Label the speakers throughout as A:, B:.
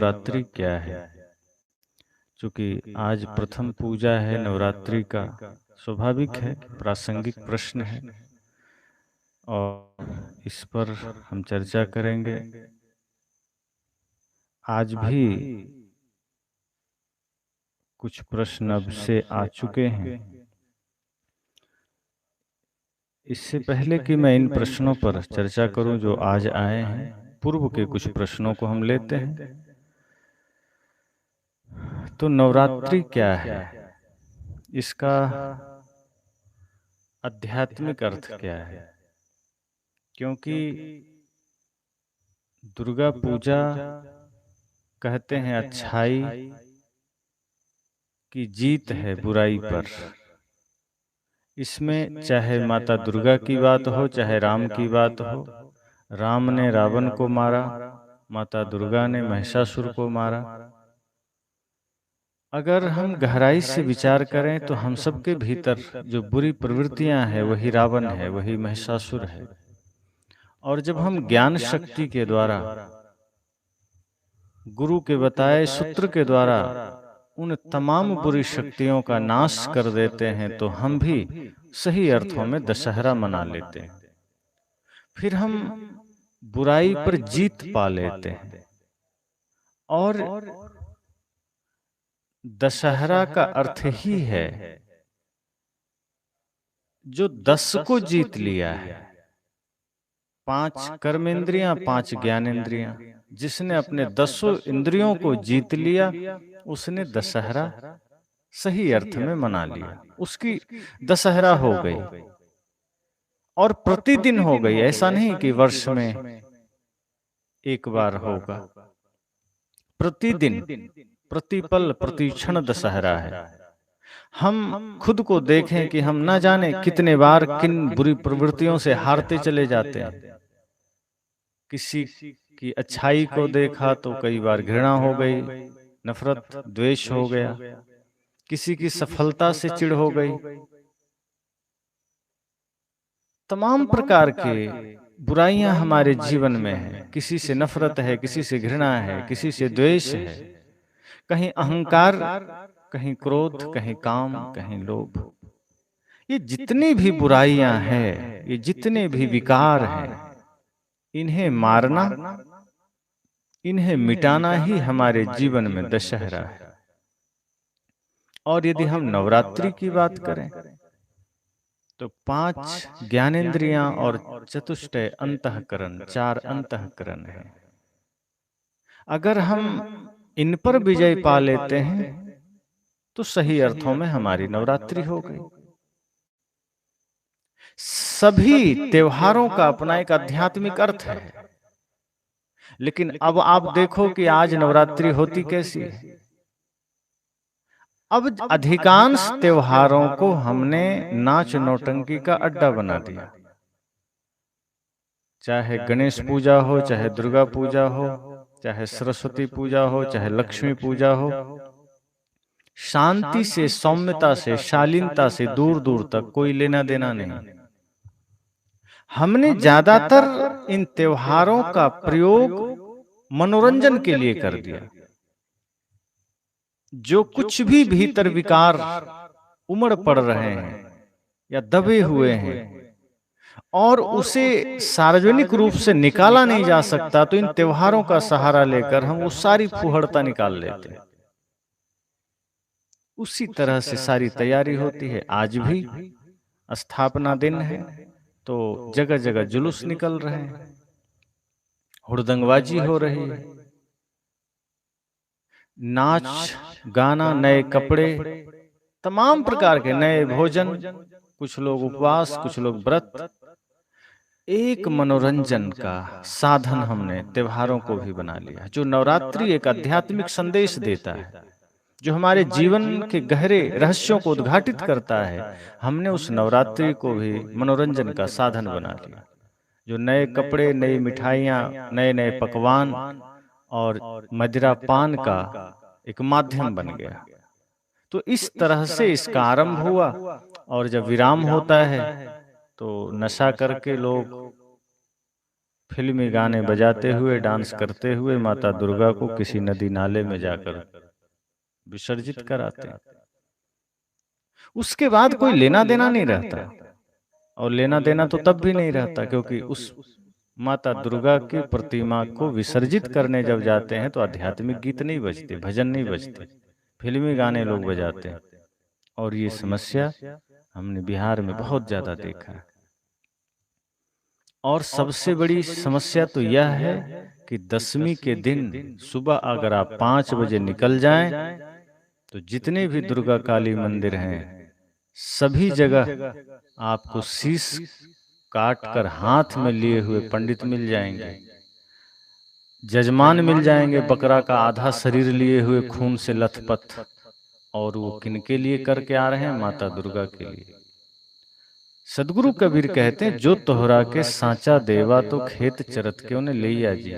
A: नवरात्रि क्या है। चूंकि आज प्रथम पूजा है नवरात्रि का, स्वाभाविक है, प्रासंगिक प्रश्न है और इस पर हम चर्चा करेंगे। आज भी कुछ प्रश्न अब से आ चुके हैं। इससे पहले कि मैं इन प्रश्नों पर चर्चा करूं जो आज आए हैं, पूर्व के कुछ प्रश्नों को हम लेते हैं। तो नवरात्रि क्या है, इसका आध्यात्मिक अर्थ क्या है? क्योंकि दुर्गा पूजा कहते हैं अच्छाई की जीत है बुराई पर। इसमें चाहे माता दुर्गा की बात हो, चाहे राम की बात हो, राम ने रावण को मारा, माता दुर्गा ने महिषासुर को मारा। अगर हम गहराई से विचार करें तो हम सबके भीतर जो बुरी प्रवृत्तियां हैं वही रावण है, वही महिषासुर है। और जब हम ज्ञान शक्ति के द्वारा, गुरु के बताए सूत्र के द्वारा उन तमाम बुरी शक्तियों का नाश कर देते हैं तो हम भी सही अर्थों में दशहरा मना लेते हैं। फिर हम बुराई पर जीत पा लेते हैं। और दशहरा का अर्थ ही है जो 10 को जीत लिया है। 5 कर्मेंद्रियां, 5 ज्ञानेंद्रियां, जिसने अपने 10 इंद्रियों को जीत लिया उसने दशहरा सही अर्थ में मना लिया। उसकी दशहरा हो गई और प्रतिदिन हो गई। ऐसा नहीं कि वर्ष में एक बार होगा, प्रतिदिन, प्रतिपल, प्रतिक्षण दशहरा है। हम खुद को देखें कि हम न जाने कितने बार किन बुरी प्रवृत्तियों से हारते चले जाते हैं। किसी की अच्छाई को देखा तो कई बार घृणा हो गई, नफरत, द्वेष हो गया। किसी की सफलता से चिढ़ हो गई। तमाम प्रकार के बुराइयां हमारे जीवन में है। किसी से नफरत है, किसी से घृणा है, किसी से द्वेष है, कहीं अहंकार, कहीं क्रोध, कहीं काम, कहीं लोभ। ये जितनी भी बुराइयां हैं, ये जितने भी विकार हैं, इन्हें मारना, इन्हें मिटाना ही हमारे जीवन में दशहरा है। और यदि हम नवरात्रि की बात करें तो 5 ज्ञानेंद्रियां और चतुष्टय अंतःकरण, 4 अंतःकरण हैं। अगर हम इन पर विजय पा लेते हैं तो सही अर्थों में हमारी नवरात्रि हो गई। सभी त्योहारों का अपना एक आध्यात्मिक अर्थ है। लेकिन अब आप देखो कि आज नवरात्रि होती कैसी है। अब अधिकांश त्योहारों को हमने नाच नौटंकी का अड्डा बना दिया। चाहे गणेश पूजा हो, चाहे दुर्गा पूजा हो, चाहे सरस्वती पूजा हो, चाहे लक्ष्मी पूजा हो, शांति से, सौम्यता से, शालीनता से दूर दूर तक कोई लेना देना नहीं। हमने ज्यादातर इन त्योहारों का प्रयोग मनोरंजन के लिए कर दिया। जो कुछ भी भीतर विकार उमड़ पड़ रहे हैं या दबे हुए हैं और उसे सार्वजनिक रूप से निकाला नहीं जा सकता, तो इन त्योहारों का सहारा लेकर हम वो सारी फुहड़ता निकाल लेते हैं। उसी तरह से सारी तैयारी होती है। आज भी स्थापना दिन है तो जगह जगह जुलूस निकल रहे हैं, हुड़दंगबाजी हो रही है, नाच गाना, नए कपड़े, तमाम प्रकार के नए भोजन, कुछ लोग उपवास, कुछ लोग व्रत। एक मनोरंजन का साधन हमने त्योहारों को भी बना लिया। जो नवरात्रि एक आध्यात्मिक संदेश देता है, जो हमारे जीवन के गहरे रहस्यों को उद्घाटित करता है, हमने उस नवरात्रि को भी मनोरंजन का साधन बना लिया। जो नए कपड़े, नई मिठाइयाँ, नए नए पकवान और मदिरा पान का एक माध्यम बन गया। तो इस तरह से इसका आरंभ हुआ। और जब विराम होता है तो नशा करके लोग फिल्मी गाने बजाते हुए, डांस करते हुए माता दुर्गा को किसी नदी नाले में जाकर विसर्जित कराते हैं। उसके बाद कोई लेना देना नहीं रहता, और लेना देना तो तब भी नहीं रहता, क्योंकि उस माता दुर्गा की प्रतिमा को विसर्जित करने जब जाते हैं तो आध्यात्मिक गीत नहीं बजते, भजन नहीं बजते, फिल्मी गाने लोग बजाते हैं। और ये समस्या हमने बिहार में बहुत ज्यादा देखा है। और सबसे बड़ी समस्या तो यह है कि दशमी के दिन सुबह अगर आप 5 बजे निकल जाएं तो जितने भी दुर्गा काली मंदिर हैं सभी जगह आपको शीश काट कर हाथ में लिए हुए पंडित मिल जाएंगे, जजमान मिल जाएंगे बकरा का आधा शरीर लिए हुए खून से लथपथ। और वो किनके लिए करके आ रहे हैं? माता दुर्गा के लिए। सदगुरु कबीर कहते हैं, जो तोहरा के सांचा देवा तो खेत चरत क्यों ने लिया जी।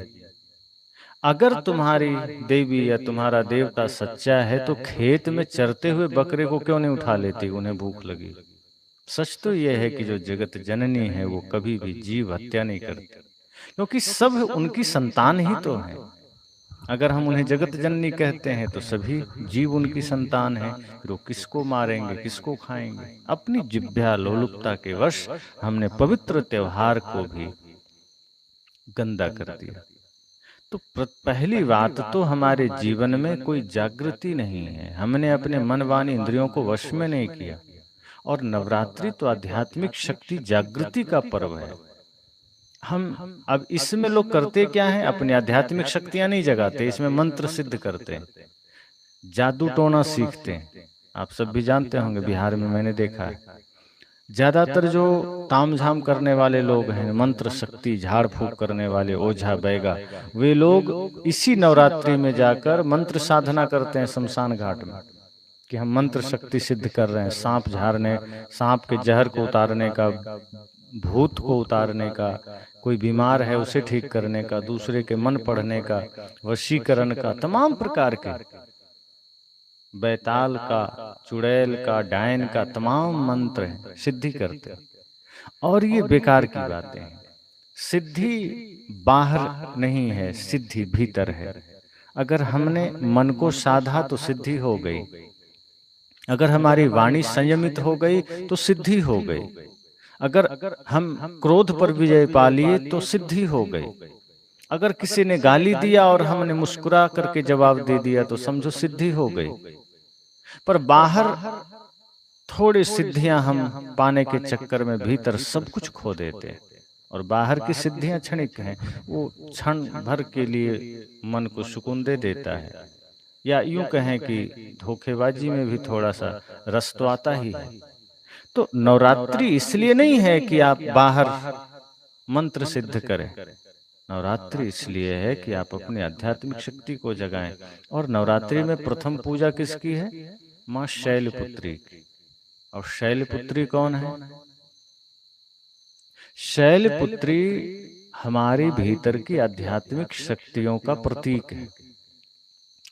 A: अगर तुम्हारी देवी या तुम्हारा देवता सच्चा है तो खेत में चरते हुए बकरे को क्यों नहीं उठा लेती? उन्हें भूख लगी। सच तो यह है कि जो जगत जननी है वो कभी भी जीव हत्या नहीं करती, क्योंकि सब उनकी संतान ही तो है। अगर हम उन्हें जगत जननी कहते हैं तो सभी जीव उनकी संतान हैं, फिर वो किसको मारेंगे, किसको खाएंगे? अपनी जिह्वा लोलुपता के वश हमने पवित्र त्योहार को भी गंदा कर दिया। तो पहली बात तो हमारे जीवन में कोई जागृति नहीं है, हमने अपने मन वाणी इंद्रियों को वश में नहीं किया। और नवरात्रि तो आध्यात्मिक शक्ति जागृति का पर्व है। हम अब इसमें लोग करते क्या हैं? अपनी आध्यात्मिक शक्तियां नहीं जगाते, इसमें मंत्र सिद्ध करते हैं, जादू टोना सीखते हैं। आप सब भी जानते होंगे, बिहार में मैंने देखा है ज्यादातर जो तामझाम करने वाले लोग हैं, मंत्र शक्ति झाड़ फूक करने वाले ओझा बैगा, वे लोग इसी नवरात्रि में जाकर मंत्र साधना करते हैं शमशान घाट में, कि हम मंत्र शक्ति सिद्ध कर रहे हैं, सांप झाड़ने, सांप के जहर को उतारने का, भूत को उतारने का, कोई बीमार है उसे ठीक करने का, दूसरे के मन पढ़ने का, वशीकरण का, तमाम प्रकार के, बैताल का, चुड़ैल का, डायन का, तमाम मंत्र हैं, सिद्धि करते हैं। और ये बेकार की बातें हैं। सिद्धि बाहर नहीं है, सिद्धि भीतर है। अगर हमने मन को साधा तो सिद्धि हो गई, अगर हमारी वाणी संयमित हो गई तो सिद्धि हो गई, अगर हम क्रोध पर विजय पा लिए तो सिद्धि हो गई, अगर किसी ने गाली दिया और हमने मुस्कुरा करके जवाब दे दिया तो समझो सिद्धि हो गई। पर बाहर थोड़ी सिद्धियां हम पाने के चक्कर में भीतर सब कुछ खो देते हैं। और बाहर की सिद्धियां क्षणिक हैं, वो क्षण भर के लिए मन को सुकून दे देता है, या यूं कहें कि धोखेबाजी में भी थोड़ा सा रस तो आता ही है। तो नवरात्रि इसलिए नहीं है कि आप बाहर मंत्र सिद्ध करें, नवरात्रि इसलिए है कि आप अपनी आध्यात्मिक शक्ति को जगाएं। और नवरात्रि में प्रथम पूजा किसकी है? मां शैलपुत्री की। और शैलपुत्री कौन है? शैलपुत्री हमारे भीतर की आध्यात्मिक शक्तियों का प्रतीक है।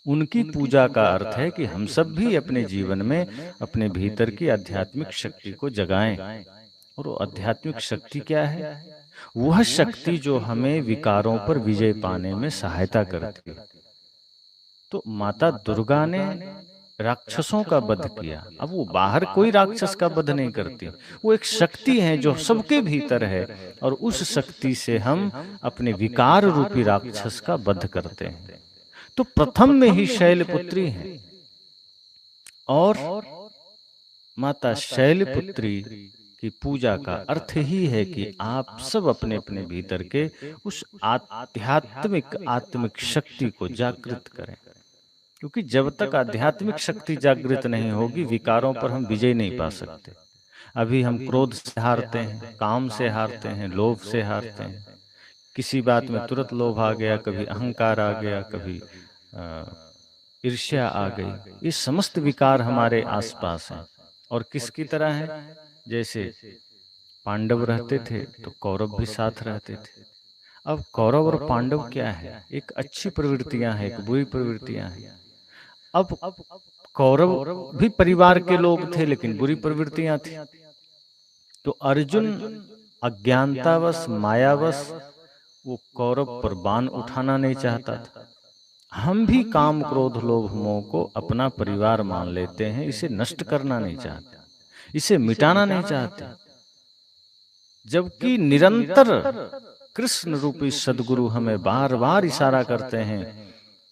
A: उनकी पूजा का अर्थ है कि हम सब भी अपने जीवन में अपने भीतर की आध्यात्मिक शक्ति को जगाएं। और वो आध्यात्मिक शक्ति क्या है? वह शक्ति जो हमें विकारों पर विजय पाने में सहायता करती है। तो माता दुर्गा ने राक्षसों का वध किया। अब वो बाहर कोई राक्षस का वध नहीं करती, वो एक शक्ति है जो सबके भीतर है, और उस शक्ति से हम अपने विकार रूपी राक्षस का वध करते हैं। तो प्रथम में ही शैलपुत्री है। और माता शैलपुत्री की पूजा का अर्थ ही है कि आप सब अपने अपने भीतर के उस आध्यात्मिक आत्मिक शक्ति को जागृत करें। क्योंकि जब तक आध्यात्मिक शक्ति जागृत नहीं होगी, विकारों पर हम विजय नहीं पा सकते। अभी हम क्रोध से हारते हैं, काम से हारते हैं, लोभ से हारते हैं। किसी बात में तुरंत लोभ आ गया, कभी अहंकार आ गया, कभी ईर्ष्या आ गई। ये समस्त विकार हमारे आसपास हैं। और किसकी तरह है? जैसे पांडव रहते थे तो कौरव भी साथ रहते थे। अब कौरव और पांडव क्या है? एक अच्छी प्रवृत्तियां हैं, एक बुरी प्रवृत्तियां हैं। अब कौरव भी परिवार के लोग थे, लेकिन बुरी प्रवृत्तियां थी। तो अर्जुन अज्ञानतावश, मायावश वो कौरव पर बाण उठाना नहीं चाहता था। हम भी काम क्रोध लोभ मोह को अपना परिवार मान लेते हैं, इसे नष्ट करना नहीं चाहते, इसे मिटाना नहीं चाहते, जबकि निरंतर कृष्ण रूपी सदगुरु हमें बार बार इशारा करते हैं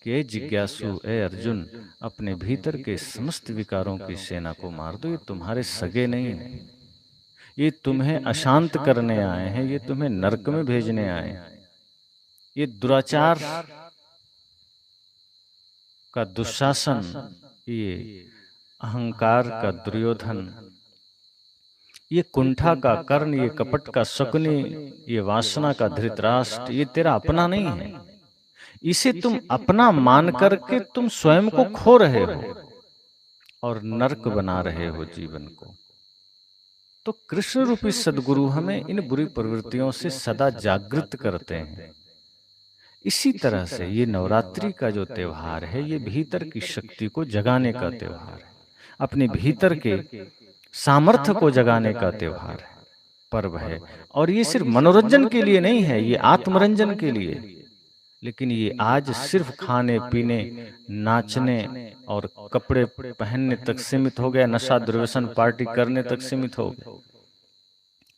A: कि ए जिज्ञासु, ए अर्जुन, अपने भीतर के समस्त विकारों की सेना को मार दो। ये तुम्हारे सगे नहीं है, ये तुम्हें अशांत करने आए हैं, ये तुम्हें नरक में भेजने आए हैं। ये दुराचार का दुशासन, ये अहंकार का दुर्योधन, ये कुंठा का कर्ण, ये कपट का शकुनी, ये वासना का धृतराष्ट्र, ये तेरा अपना नहीं है। इसे तुम अपना मान करके तुम स्वयं को खो रहे हो और नरक बना रहे हो जीवन को। तो कृष्ण रूपी सदगुरु हमें इन बुरी प्रवृत्तियों से सदा जागृत करते हैं। इसी तरह से ये नवरात्रि का जो त्योहार है, ये भीतर की शक्ति को जगाने का त्योहार है, अपने भीतर के सामर्थ्य को जगाने का त्योहार है, पर्व है। और ये सिर्फ मनोरंजन के लिए नहीं है, ये आत्मरंजन के लिए। लेकिन ये आज सिर्फ खाने पीने, नाचने और कपड़े पहनने तक सीमित हो गया, नशा दुर्व्यसन पार्टी करने तक सीमित हो गया।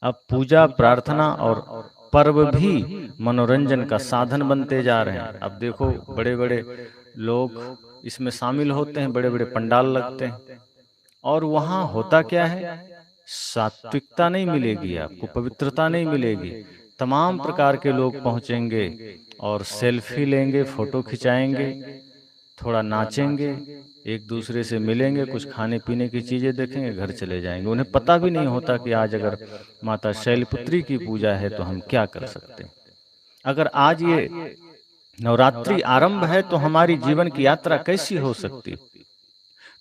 A: अब पूजा प्रार्थना और पर्व भी मनोरंजन का साधन बनते जा रहे हैं। अब देखो, बड़े बड़े लोग इसमें शामिल होते हैं, बड़े बड़े पंडाल लगते हैं, और वहां होता क्या है? सात्विकता नहीं मिलेगी आपको, पवित्रता नहीं मिलेगी। तमाम प्रकार के लोग पहुंचेंगे और सेल्फी लेंगे, फोटो खिंचाएंगे, थोड़ा नाचेंगे, एक दूसरे से मिलेंगे, कुछ खाने पीने की चीजें देखेंगे, घर चले जाएंगे। उन्हें पता भी नहीं होता कि आज अगर माता शैलपुत्री की पूजा है तो हम क्या कर सकते हैं। अगर आज ये नवरात्रि आरंभ है तो हमारी जीवन की यात्रा कैसी हो सकती?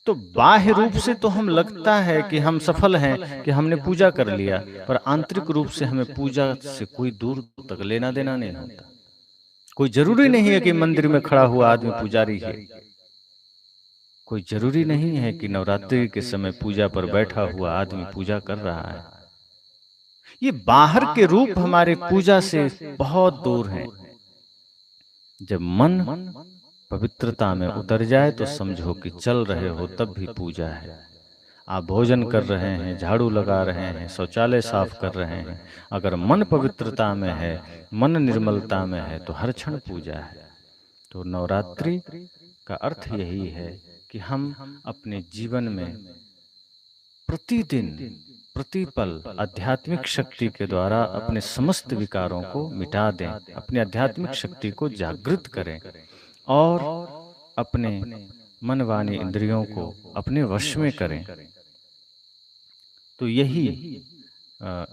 A: तो बाह्य रूप से तो हम लगता है कि हम सफल हैं, कि हमने पूजा कर लिया, पर आंतरिक रूप से हमें पूजा से कोई दूर तक लेना देना नहीं होता। कोई जरूरी नहीं है कि मंदिर में खड़ा हुआ आदमी पुजारी है, कोई जरूरी नहीं है कि नवरात्रि के समय पूजा पर बैठा हुआ आदमी पूजा कर रहा है। ये बाहर के रूप हमारे पूजा से बहुत दूर हैं। जब मन पवित्रता में उतर जाए तो समझो कि चल रहे हो तब भी पूजा है। आप भोजन कर रहे हैं, झाड़ू लगा रहे हैं, शौचालय साफ कर रहे हैं, अगर मन पवित्रता में है, मन निर्मलता में है, तो हर क्षण पूजा है। तो नवरात्रि का अर्थ यही है कि हम अपने जीवन में प्रतिदिन प्रतिपल आध्यात्मिक शक्ति के द्वारा अपने समस्त विकारों को मिटा दें, अपनी आध्यात्मिक शक्ति को जागृत करें और अपने मन वाणी इंद्रियों को अपने वश में करें। तो यही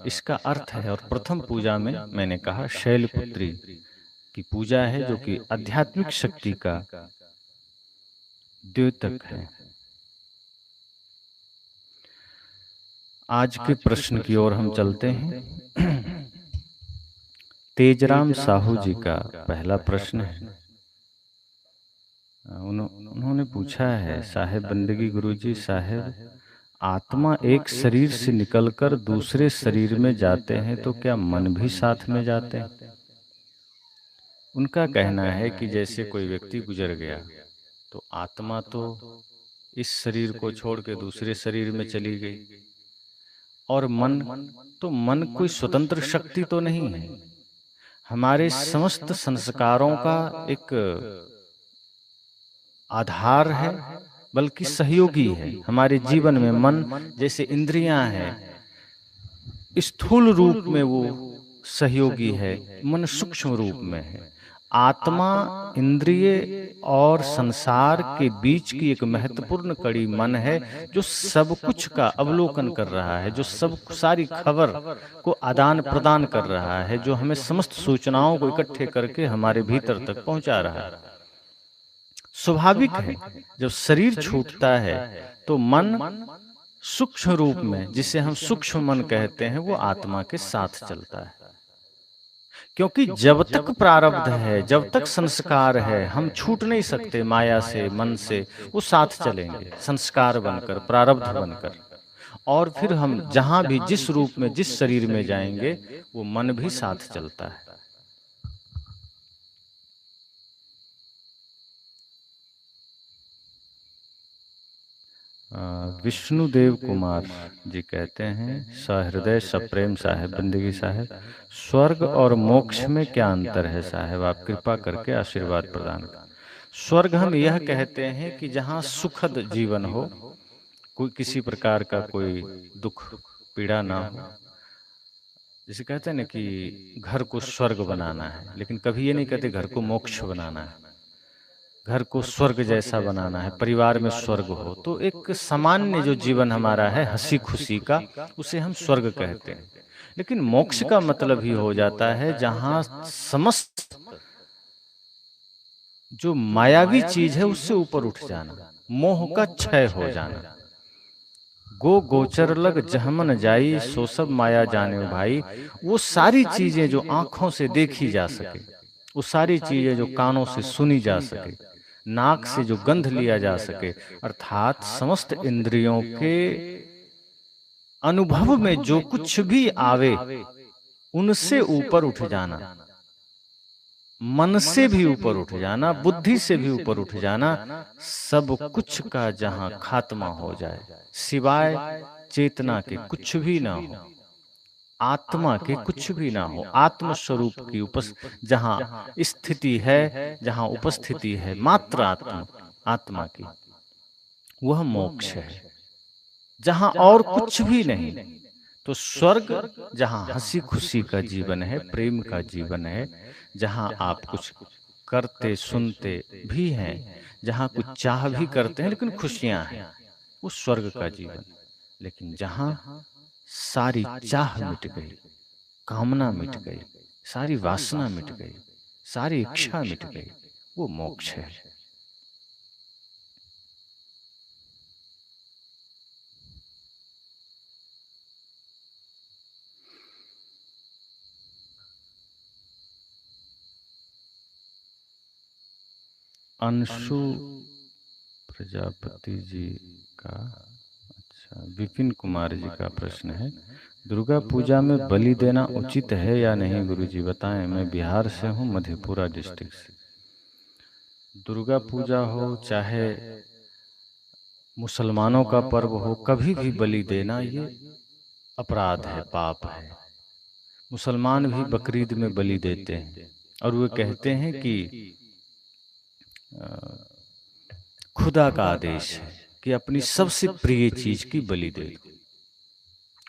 A: इसका अर्थ है। और प्रथम पूजा में मैंने कहा शैलपुत्री की पूजा है, जो कि आध्यात्मिक शक्ति का द्योतक है। आज के प्रश्न की ओर हम चलते हैं। तेजराम साहू जी का पहला प्रश्न है। उन्होंने पूछा है, साहेब बंदगी गुरुजी, साहेब आत्मा एक शरीर से निकलकर दूसरे शरीर में जाते हैं तो क्या मन भी साथ में जाते हैं? उनका कहना है कि जैसे कोई व्यक्ति गुजर गया तो आत्मा तो इस शरीर को छोड़ के दूसरे शरीर में चली गई, और मन कोई स्वतंत्र शक्ति तो नहीं है, हमारे समस्त संस्कारों का एक आधार है, बल्कि सहयोगी है। हमारे जीवन में मन जैसे इंद्रियां हैं, स्थूल रूप में वो सहयोगी है, मन सूक्ष्म रूप में है। आत्मा, इंद्रिय और संसार के बीच की एक महत्वपूर्ण कड़ी मन है, जो सब कुछ का अवलोकन कर रहा है, जो सारी खबर को आदान प्रदान कर रहा है, जो हमें समस्त सूचनाओं को इकट्ठे करके हमारे भीतर तक पहुंचा रहा है। स्वाभाविक है, जब शरीर छूटता है तो मन सूक्ष्म रूप में, जिसे हम सूक्ष्म मन कहते हैं, वो आत्मा के साथ चलता है। क्योंकि जब तक प्रारब्ध है, जब तक संस्कार है, हम छूट नहीं सकते माया से, मन से। वो साथ चलेंगे संस्कार बनकर, प्रारब्ध बनकर, और फिर हम जहां भी जिस रूप में जिस शरीर में जाएंगे वो मन भी साथ चलता है। विष्णुदेव कुमार जी कहते हैं, सहृदय सप्रेम साहेब, बंदगी साहेब, स्वर्ग और मोक्ष में क्या अंतर है साहेब, आप कृपा करके आशीर्वाद प्रदान करें। स्वर्ग हम यह कहते हैं कि जहाँ सुखद जीवन हो, कोई किसी प्रकार का कोई दुख पीड़ा ना हो। जैसे कहते हैं ना कि घर को स्वर्ग बनाना है, लेकिन कभी ये नहीं कहते घर को मोक्ष बनाना है। घर को स्वर्ग जैसा बनाना है, परिवार में स्वर्ग हो। तो एक सामान्य जो जीवन हमारा है हंसी खुशी का, उसे हम स्वर्ग कहते हैं। लेकिन मोक्ष का मतलब ही हो जाता है जहां समस्त जो मायावी चीज है उससे ऊपर उठ जाना, मोह का क्षय हो जाना। गो गोचर लग जहमन जाई, सो सब माया जाने भाई। वो सारी चीजें जो आंखों से देखी जा सके, वो सारी चीजें जो कानों से सुनी जा सके, नाक से जो गंध लिया जा सके, अर्थात समस्त इंद्रियों के अनुभव में जो कुछ भी आवे उनसे ऊपर उठ जाना, मन से भी ऊपर उठ जाना, बुद्धि से भी ऊपर उठ जाना, सब कुछ का जहां खात्मा हो जाए, सिवाय चेतना के कुछ भी ना हो, आत्मा के कुछ भी ना हो, आत्म स्वरूप की जहां स्थिति है, जहां उपस्थिति है मात्र आत्मा की, वह मोक्ष है। जहां और कुछ भी नहीं। तो स्वर्ग जहां हंसी खुशी का जीवन है, प्रेम का जीवन है, जहां आप कुछ करते सुनते भी हैं, जहां कुछ चाह भी करते हैं लेकिन खुशियां हैं, वो स्वर्ग का जीवन। लेकिन जहां सारी चाह मिट गई, कामना मिट गई, सारी वासना मिट गई, सारी इच्छा मिट गई, वो मोक्ष है। अंशु प्रजापति जी का, अच्छा, विपिन कुमार जी का प्रश्न है, दुर्गा पूजा में बलि देना उचित है या नहीं गुरुजी बताएं, मैं बिहार से हूँ, मधेपुरा डिस्ट्रिक्ट से। दुर्गा पूजा हो चाहे मुसलमानों का पर्व हो, कभी भी बलि देना ये अपराध है, पाप है। मुसलमान भी बकरीद में बलि देते हैं और वे कहते हैं कि खुदा का आदेश है कि अपनी सबसे प्रिय चीज की बलि दे दो।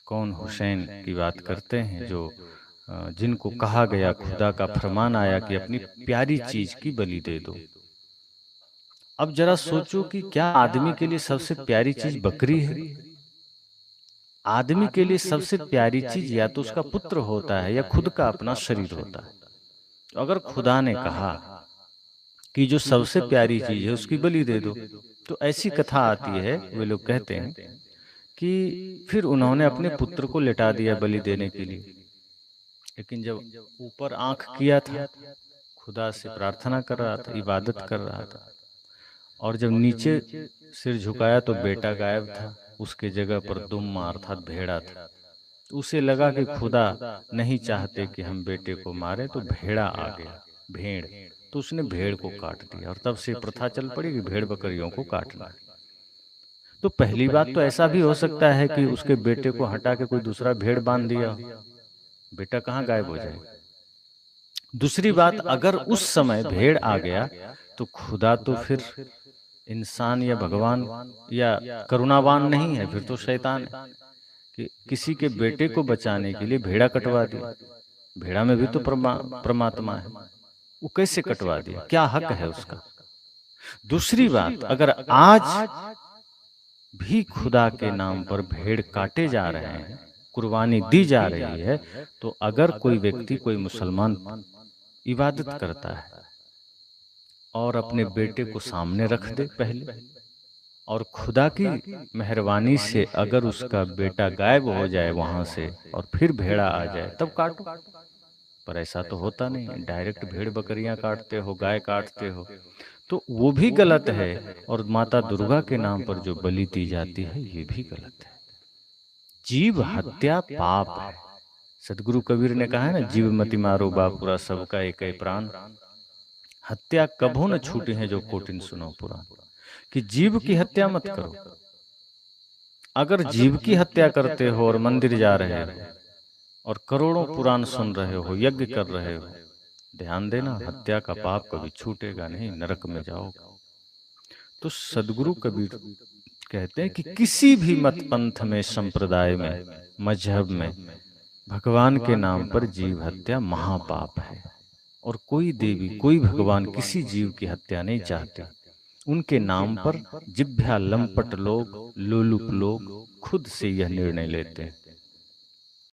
A: कौन हुसैन की बात करते हैं, जो जिनको कहा गया, खुदा का फरमान आया कि अपनी प्यारी चीज की बलि दे दो। अब जरा सोचो कि क्या आदमी के लिए सबसे प्यारी चीज बकरी है? आदमी के लिए सबसे प्यारी चीज या तो उसका पुत्र होता है या खुद का अपना शरीर होता है। तो अगर खुदा ने कहा कि जो सबसे प्यारी चीज है उसकी बलि दे दो, तो ऐसी कथा आती है, वे लोग कहते हैं कि फिर उन्होंने अपने पुत्र को लिटा दिया बलि देने के लिए। लेकिन जब ऊपर आंख किया था, खुदा से प्रार्थना कर रहा था, इबादत कर रहा था, और जब नीचे सिर झुकाया तो बेटा गायब था, उसके जगह पर दुम्मा अर्थात भेड़ा था। तो उसे लगा कि खुदा नहीं चाहते कि हम बेटे को मारे, तो भेड़ा आ गया, भेड़। तो उसने भेड़ को काट दिया और तब से प्रथा चल पड़ी कि भेड़ बकरियों को काटना। तो पहली बात तो ऐसा भी हो सकता है कि उसके बेटे को हटा के कोई दूसरा भेड़ बांध दिया, बेटा कहाँ गायब हो जाए। दूसरी बात, अगर उस समय भेड़ आ गया तो खुदा तो फिर इंसान या भगवान या करुणावान नहीं है, फिर तो शैतान है कि किसी के बेटे को बचाने के लिए भेड़ा कटवा दिया। भेड़ा में भी तो परमात्मा है, वो कैसे कटवा दिया, क्या हक है उसका। दूसरी बात, अगर आज भी खुदा के नाम पर भेड़ काटे जा रहे हैं, कुर्बानी दी जा रही है, तो अगर कोई व्यक्ति, कोई मुसलमान इबादत करता है और अपने बेटे को सामने रख दे पहले, और खुदा की मेहरबानी से अगर उसका बेटा गायब हो जाए वहां से और फिर भेड़ा आ जाए, तब काटो। पर ऐसा तो होता नहीं है, डायरेक्ट भेड़ बकरियां काटते हो, गाय काटते हो, तो वो भी गलत है। और माता दुर्गा के नाम पर जो बलि दी जाती है, ये भी गलत है। जीव हत्या पाप है। सदगुरु कबीर ने कहा है ना, जीव मति मारो बापुरा, सबका एक प्राण। हत्या कभू न छूटे हैं जो कोटिन सुनो पुराण, कि जीव की हत्या मत करो। अगर जीव की हत्या करते हो और मंदिर जा रहे हो और करोड़ों पुराण सुन रहे हो, यज्ञ कर रहे हो, ध्यान देना हत्या का पाप कभी छूटेगा नहीं, नरक में जाओगे। तो सदगुरु कबीर कहते हैं कि किसी भी मत पंथ में, संप्रदाय में, मजहब में भगवान के नाम पर जीव हत्या महापाप है। और कोई देवी, कोई भगवान किसी जीव की हत्या नहीं चाहते। उनके नाम पर जिभ्या लंपट लोग, लोलुप लोग खुद से यह निर्णय लेते हैं।